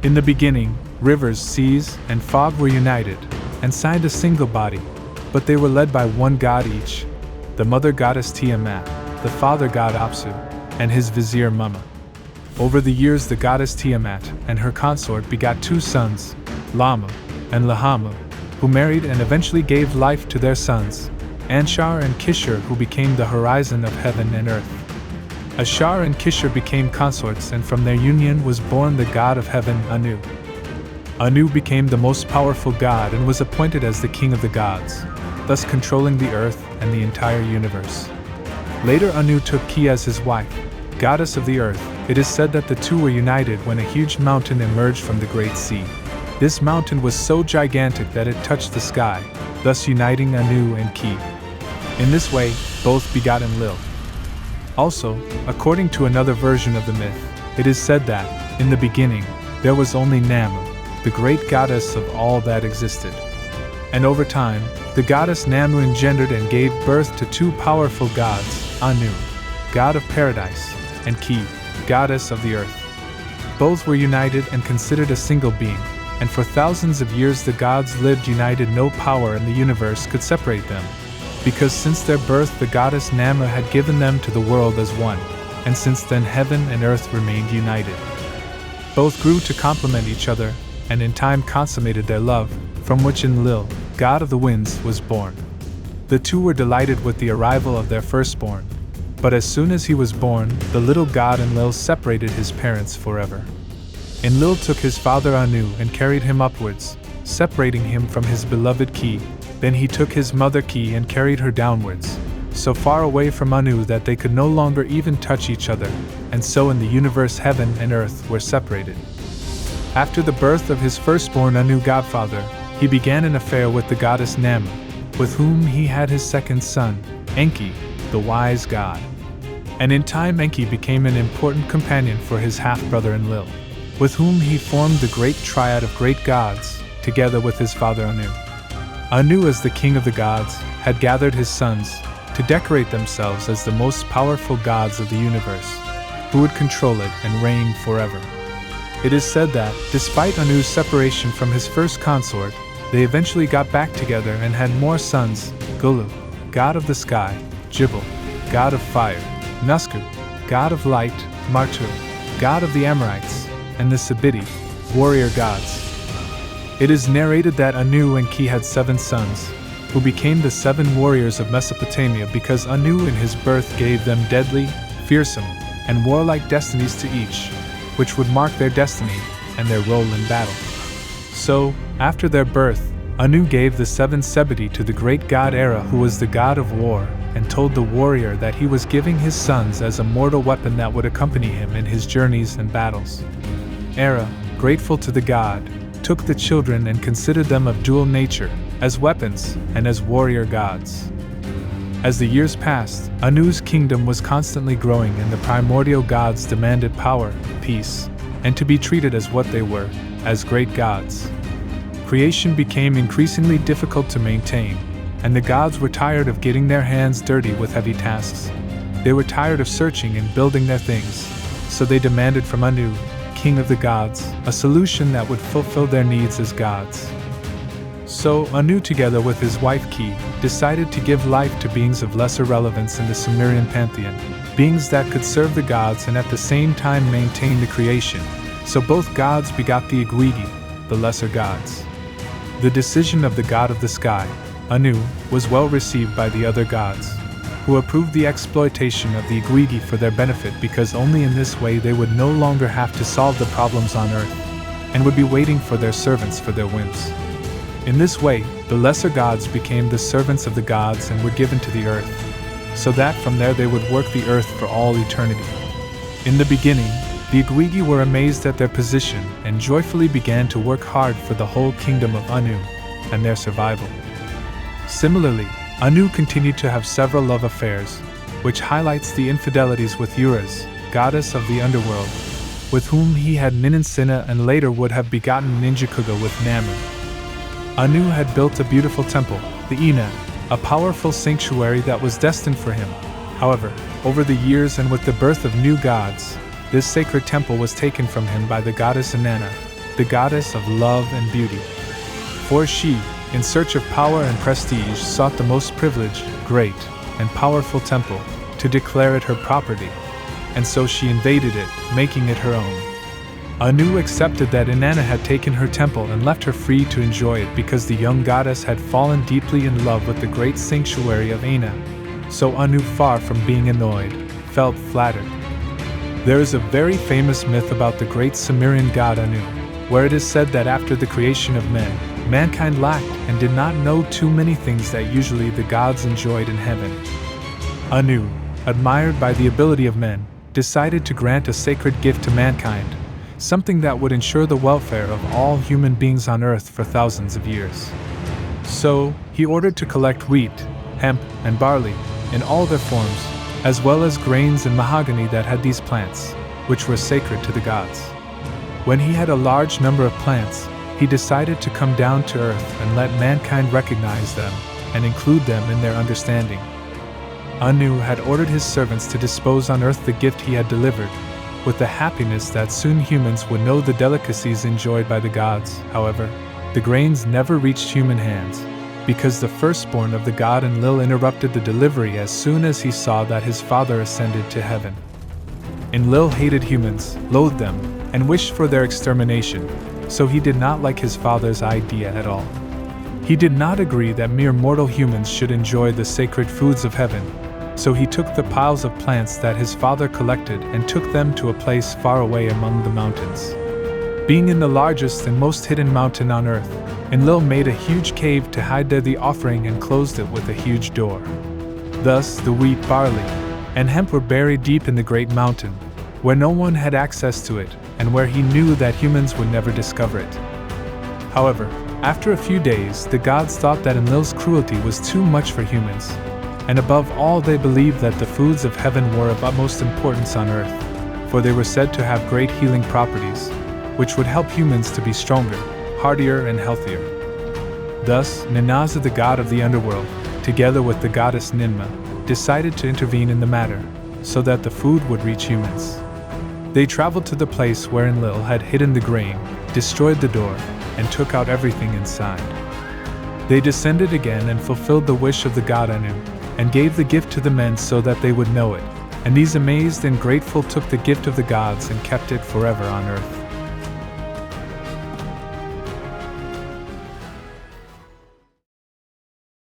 In the beginning, rivers, seas, and fog were united, and signed a single body, but they were led by one god each, the mother goddess Tiamat, the father god Apsu, and his vizier Mumma. Over the years the goddess Tiamat and her consort begot two sons, Lama and Lahama, who married and eventually gave life to their sons, Anshar and Kishar, who became the horizon of heaven and earth. Ashar and Kishar became consorts, and from their union was born the god of heaven, Anu. Anu became the most powerful god and was appointed as the king of the gods, thus controlling the earth and the entire universe. Later Anu took Ki as his wife, goddess of the earth. It is said that the two were united when a huge mountain emerged from the great sea. This mountain was so gigantic that it touched the sky, thus uniting Anu and Ki. In this way, both begot Enlil. Also, according to another version of the myth, it is said that, in the beginning, there was only Namu, the great goddess of all that existed. And over time, the goddess Namu engendered and gave birth to two powerful gods, Anu, god of paradise, and Ki, goddess of the earth. Both were united and considered a single being, and for thousands of years the gods lived united. No power in the universe could separate them, because since their birth the goddess Namu had given them to the world as one, and since then heaven and earth remained united. Both grew to complement each other, and in time consummated their love, from which Enlil, god of the winds, was born. The two were delighted with the arrival of their firstborn, but as soon as he was born, the little god Enlil separated his parents forever. Enlil took his father Anu and carried him upwards, separating him from his beloved Ki. Then he took his mother Ki and carried her downwards, so far away from Anu that they could no longer even touch each other, and so in the universe heaven and earth were separated. After the birth of his firstborn Anu godfather, he began an affair with the goddess Namu, with whom he had his second son, Enki, the wise god. And in time Enki became an important companion for his half-brother Enlil, with whom he formed the great triad of great gods, together with his father Anu. Anu, as the king of the gods, had gathered his sons to decorate themselves as the most powerful gods of the universe, who would control it and reign forever. It is said that, despite Anu's separation from his first consort, they eventually got back together and had more sons: Gulu, god of the sky; Jibal, god of fire; Nusku, god of light; Martu, god of the Amorites; and the Sabiti, warrior gods. It is narrated that Anu and Ki had 7 sons, who became the 7 warriors of Mesopotamia because Anu in his birth gave them deadly, fearsome, and warlike destinies to each, which would mark their destiny and their role in battle. So, after their birth, Anu gave the 7 Sebiti to the great god Era, who was the god of war, and told the warrior that he was giving his sons as a mortal weapon that would accompany him in his journeys and battles. Era, grateful to the god, took the children and considered them of dual nature, as weapons and as warrior gods. As the years passed, Anu's kingdom was constantly growing, and the primordial gods demanded power, peace, and to be treated as what they were, as great gods. Creation became increasingly difficult to maintain, and the gods were tired of getting their hands dirty with heavy tasks. They were tired of searching and building their things, so they demanded from Anu, king of the gods, a solution that would fulfill their needs as gods. So Anu, together with his wife Ki, decided to give life to beings of lesser relevance in the Sumerian Pantheon, beings that could serve the gods and at the same time maintain the creation. So both gods begot the Igwigi, the lesser gods. The decision of the god of the sky, Anu, was well received by the other gods, who approved the exploitation of the Igwigi for their benefit, because only in this way they would no longer have to solve the problems on earth, and would be waiting for their servants for their whims. In this way, the lesser gods became the servants of the gods and were given to the earth, so that from there they would work the earth for all eternity. In the beginning, the Igwigi were amazed at their position and joyfully began to work hard for the whole kingdom of Anu and their survival. Similarly, Anu continued to have several love affairs, which highlights the infidelities with Uras, goddess of the underworld, with whom he had Ninansina and later would have begotten Ninjakuga with Namu. Anu had built a beautiful temple, the Ina, a powerful sanctuary that was destined for him. However, over the years and with the birth of new gods, this sacred temple was taken from him by the goddess Inanna, the goddess of love and beauty. For she, in search of power and prestige, sought the most privileged, great, and powerful temple, to declare it her property, and so she invaded it, making it her own. Anu accepted that Inanna had taken her temple and left her free to enjoy it because the young goddess had fallen deeply in love with the great sanctuary of Ana. So Anu, far from being annoyed, felt flattered. There is a very famous myth about the great Sumerian god Anu, where it is said that after the creation of men, mankind lacked and did not know too many things that usually the gods enjoyed in heaven. Anu, admired by the ability of men, decided to grant a sacred gift to mankind, something that would ensure the welfare of all human beings on earth for thousands of years. So, he ordered to collect wheat, hemp, and barley, in all their forms, as well as grains and mahogany that had these plants, which were sacred to the gods. When he had a large number of plants, he decided to come down to earth and let mankind recognize them and include them in their understanding. Anu had ordered his servants to dispose on earth the gift he had delivered, with the happiness that soon humans would know the delicacies enjoyed by the gods. However, the grains never reached human hands, because the firstborn of the god Enlil interrupted the delivery as soon as he saw that his father ascended to heaven. Enlil hated humans, loathed them, and wished for their extermination, so he did not like his father's idea at all. He did not agree that mere mortal humans should enjoy the sacred foods of heaven, so he took the piles of plants that his father collected and took them to a place far away among the mountains. Being in the largest and most hidden mountain on earth, Enlil made a huge cave to hide there the offering and closed it with a huge door. Thus, the wheat, barley, and hemp were buried deep in the great mountain, where no one had access to it, and where he knew that humans would never discover it. However, after a few days, the gods thought that Enlil's cruelty was too much for humans, and above all they believed that the foods of heaven were of utmost importance on earth, for they were said to have great healing properties, which would help humans to be stronger, hardier, and healthier. Thus, Ninaza, the god of the underworld, together with the goddess Ninmah, decided to intervene in the matter, so that the food would reach humans. They traveled to the place where Enlil had hidden the grain, destroyed the door, and took out everything inside. They descended again and fulfilled the wish of the god Anu, and gave the gift to the men so that they would know it, and these amazed and grateful took the gift of the gods and kept it forever on earth.